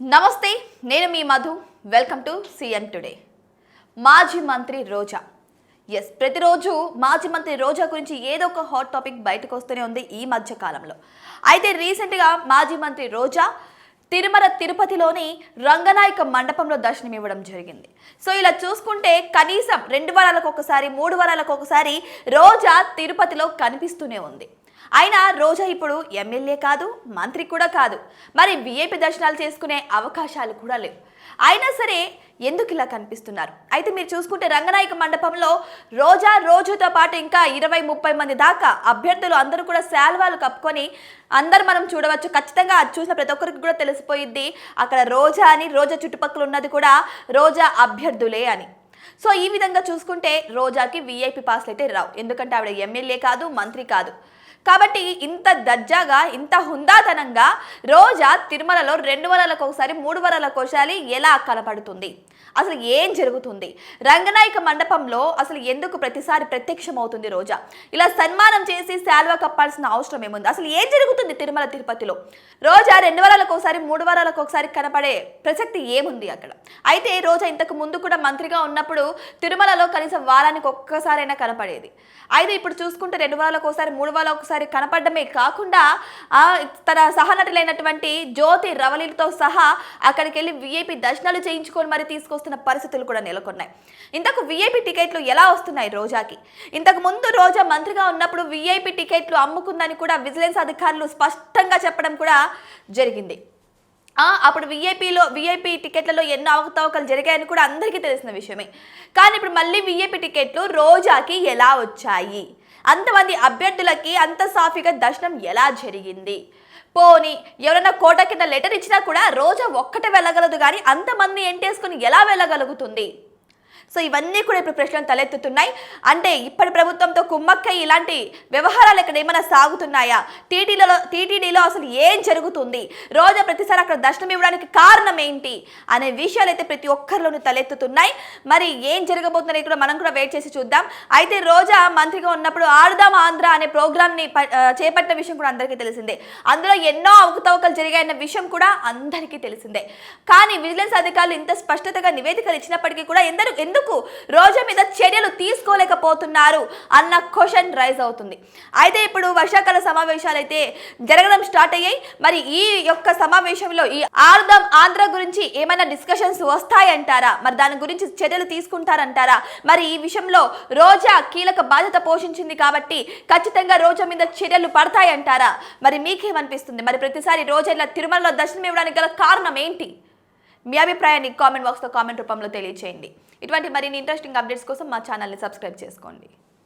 నమస్తే, నేను మీ Madhu. Welcome to CN today. మాజీ మంత్రి రోజా. ప్రతిరోజు మాజీ మంత్రి రోజా గురించి ఏదో ఒక హాట్ టాపిక్ బయటకు వస్తూనే ఉంది ఈ మధ్య కాలంలో. అయితే రీసెంట్గా మాజీ మంత్రి రోజా తిరుపతిలోని రంగనాయక మండపంలో దర్శనమివ్వడం జరిగింది. సో ఇలా చూసుకుంటే కనీసం 2 వారాలకు ఒకసారి 3 వారాలకు ఒకసారి రోజా తిరుపతిలో కనిపిస్తూనే ఉంది. అయినా రోజా ఇప్పుడు ఎమ్మెల్యే కాదు, మంత్రి కూడా కాదు. మరి విఐపి దర్శనాలు చేసుకునే అవకాశాలు కూడా లేవు. అయినా సరే ఎందుకు ఇలా కనిపిస్తున్నారు? అయితే మీరు చూసుకుంటే రంగనాయక మండపంలో రోజుతో పాటు ఇంకా 20-30 మంది దాకా అభ్యర్థులు అందరూ కూడా శాల్వాలు కప్పుకొని అందరు మనం చూడవచ్చు. ఖచ్చితంగా అది చూసిన ప్రతి ఒక్కరికి కూడా తెలిసిపోయిద్ది అక్కడ రోజా అని, రోజా చుట్టుపక్కల ఉన్నది కూడా రోజా అభ్యర్థులే అని. సో ఈ విధంగా చూసుకుంటే రోజాకి విఐపి పాస్లు అయితే రావు. ఎందుకంటే ఆవిడ ఎమ్మెల్యే కాదు, మంత్రి కాదు. కాబట్టి ఇంత దర్జాగా, ఇంత హుందాతనంగా రోజా తిరుమలలో 2 వారాలకు ఒకసారి 3 వారాలకు ఒకసారి ఎలా కనపడుతుంది? అసలు ఏం జరుగుతుంది? రంగనాయక మండపంలో అసలు ఎందుకు ప్రతిసారి ప్రత్యక్షమవుతుంది రోజా? ఇలా సన్మానం చేసి శాల్వా కప్పాల్సిన అవసరం ఏముంది? అసలు ఏం జరుగుతుంది తిరుపతిలో? రోజా 2 వారాలకు ఒకసారి 3 వారాలకు ఒకసారి కనపడే ప్రసక్తి ఏముంది అక్కడ? అయితే రోజా ఇంతకు ముందు కూడా మంత్రిగా ఉన్నప్పుడు తిరుమలలో కనీసం వారానికి ఒక్కసారైనా కనపడేది. అయితే ఇప్పుడు చూసుకుంటే 2 వారాలకు ఒకసారి 3 వారాలకు ఒకసారి కనపడమే కాకుండా తన సహనటులైనటువంటి జ్యోతి రవలితో సహా అక్కడికి వెళ్ళి విఐపి దర్శనాలు చేయించుకొని మరి తీసుకొస్తున్న పరిస్థితులు కూడా నెలకొన్నాయి. ఇంతకు విఐపి టికెట్లు ఎలా వస్తున్నాయి రోజాకి? ఇంతకు ముందు రోజా మంత్రిగా ఉన్నప్పుడు విఐపి టికెట్లు అమ్ముకుందని కూడా విజిలెన్స్ అధికారులు స్పష్టంగా చెప్పడం కూడా జరిగింది. అప్పుడు విఐపి టికెట్లలో ఎన్నో అవకతవకలు జరిగాయని కూడా అందరికీ తెలిసిన విషయమే. కానీ ఇప్పుడు మళ్ళీ విఐపి టికెట్లు రోజాకి ఎలా వచ్చాయి? అంతమంది అభ్యర్థులకి అంత సాఫీగా దర్శనం ఎలా జరిగింది? పోనీ ఎవరైనా కోట కింద లెటర్ ఇచ్చినా కూడా రోజా ఒక్కటే వెళ్ళగలదు, కానీ అంతమంది ఎంటేసుకుని ఎలా వెళ్ళగలుగుతుంది? సో ఇవన్నీ కూడా ఇప్పుడు ప్రశ్నలు తలెత్తుతున్నాయి. అంటే ఇప్పటి ప్రభుత్వంతో కుమ్మక్కై ఇలాంటి వ్యవహారాలు ఇక్కడ ఏమైనా సాగుతున్నాయా? టీటీడీలో అసలు ఏం జరుగుతుంది? రోజా ప్రతిసారి అక్కడ దర్శనం ఇవ్వడానికి కారణం ఏంటి అనే విషయాలు అయితే ప్రతి ఒక్కరిలోనూ తలెత్తుతున్నాయి. మరి ఏం జరగబోతుందని కూడా మనం కూడా వెయిట్ చేసి చూద్దాం. అయితే రోజా మంత్రిగా ఉన్నప్పుడు ఆడుదాం ఆంధ్ర అనే ప్రోగ్రామ్ని చేపట్టిన విషయం కూడా అందరికీ తెలిసిందే. అందులో ఎన్నో అవకతవకలు జరిగాయన్న విషయం కూడా అందరికీ తెలిసిందే. కానీ విజిలెన్స్ అధికారులు ఇంత స్పష్టతగా నివేదికలు ఇచ్చినప్పటికీ కూడా ఎందుకు రోజా మీద చర్యలు తీసుకోలేకపోతున్నారు అన్న క్వశ్చన్ రైజ్ అవుతుంది. అయితే ఇప్పుడు వర్షాకాల సమావేశాలు అయితే జరగడం స్టార్ట్ అయ్యాయి. మరి ఈ యొక్క సమావేశంలో ఈ ఆర్దం ఆంధ్ర గురించి ఏమైనా డిస్కషన్స్ వస్తాయంటారా? మరి దాని గురించి చర్యలు తీసుకుంటారంటారా? మరి ఈ విషయంలో రోజా కీలక బాధ్యత పోషించింది కాబట్టి ఖచ్చితంగా రోజా మీద చర్యలు పడతాయంటారా? మరి మీకేమనిపిస్తుంది? మరి ప్రతిసారి రోజా ఇలా తిరుమలలో దర్శనం ఇవ్వడానికి గల కారణం ఏంటి? మీ అభిప్రాయాన్ని కామెంట్ బాక్స్లో కామెంట్ రూపంలో తెలియజేయండి. ఇటువంటి మరిన్ని ఇంట్రెస్టింగ్ అప్డేట్స్ కోసం మా ఛానల్ని సబ్స్క్రైబ్ చేసుకోండి.